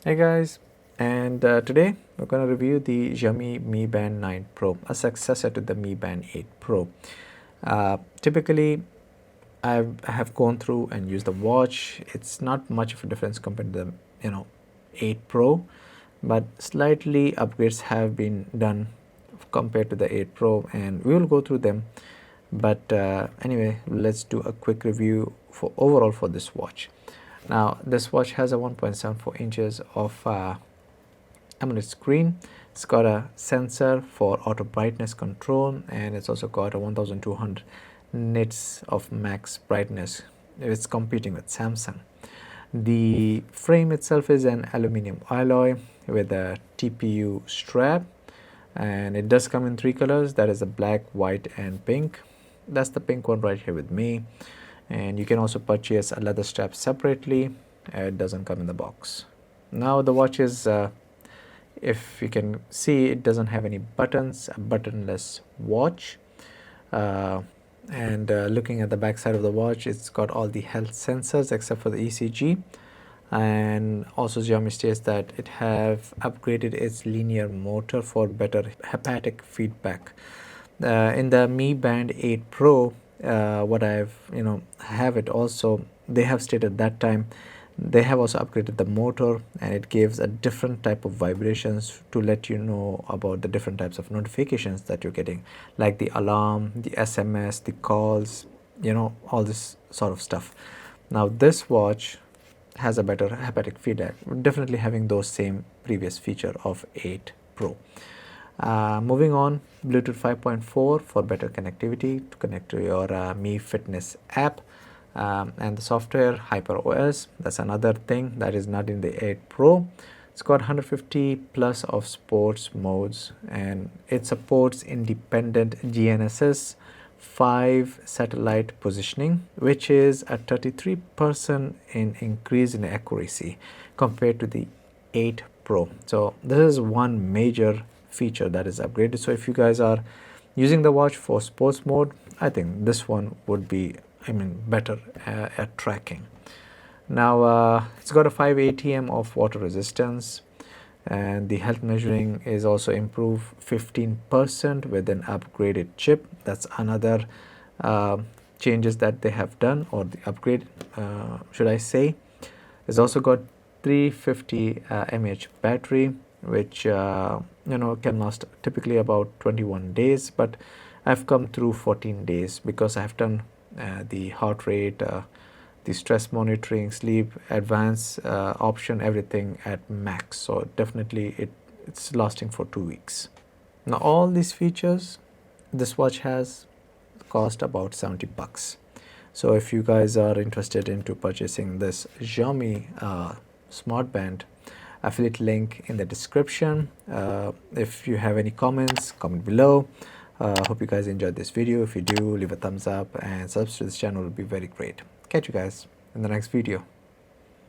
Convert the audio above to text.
Hey guys, and today we're going to review the Xiaomi Mi Band 9 Pro, a successor to the Mi Band 8 Pro. Typically, I have gone through and used the watch. It's not much of a difference compared to the 8 Pro, but slightly upgrades have been done compared to the 8 Pro, and we will go through them. But anyway, let's do a quick review for overall for this watch. Now this watch has a 1.74 inches of AMOLED screen. It's got a sensor for auto brightness control, and it's also got a 1200 nits of max brightness. It's competing with Samsung. The frame itself is an aluminum alloy with a TPU strap, and it does come in three colors, that is a black, white and pink. That's the pink one right here with me. And you can also purchase a leather strap separately. It doesn't come in the box. Now the watch is, if you can see, it doesn't have any buttons, a buttonless watch. Looking at the back side of the watch, it's got all the health sensors except for the ECG. And also Xiaomi states that it have upgraded its linear motor for better haptic feedback. In the Mi Band 8 Pro, what I've have it also, they have stated that time they have also upgraded the motor, and it gives a different type of vibrations to let you know about the different types of notifications that you're getting, like the alarm, the SMS, the calls, all this sort of stuff. Now this watch has a better haptic feedback, definitely having those same previous feature of 8 Pro. Moving on, Bluetooth 5.4 for better connectivity to connect to your Mi Fitness app, and the software HyperOS. That's another thing that is not in the 8 Pro. It's got 150 plus of sports modes, and it supports independent GNSS 5 satellite positioning, which is a 33% increase in accuracy compared to the 8 Pro. So this is one major feature that is upgraded. So if you guys are using the watch for sports mode, I think this one would be better at tracking. Now it's got a 5 ATM of water resistance, and the health measuring is also improved 15% with an upgraded chip. That's another changes that they have done, or the upgrade should I say. It's also got 350 mAh battery, which can last typically about 21 days, but I've come through 14 days because I have done the heart rate, the stress monitoring, sleep, advanced option, everything at max. So definitely it's lasting for 2 weeks. Now all these features this watch has cost about 70 bucks. So if you guys are interested into purchasing this Xiaomi smart band, affiliate link in the description. If you have any comments, comment below. Hope you guys enjoyed this video. If you do, leave a thumbs up and subscribe to this channel, will be very great. Catch you guys in the next video.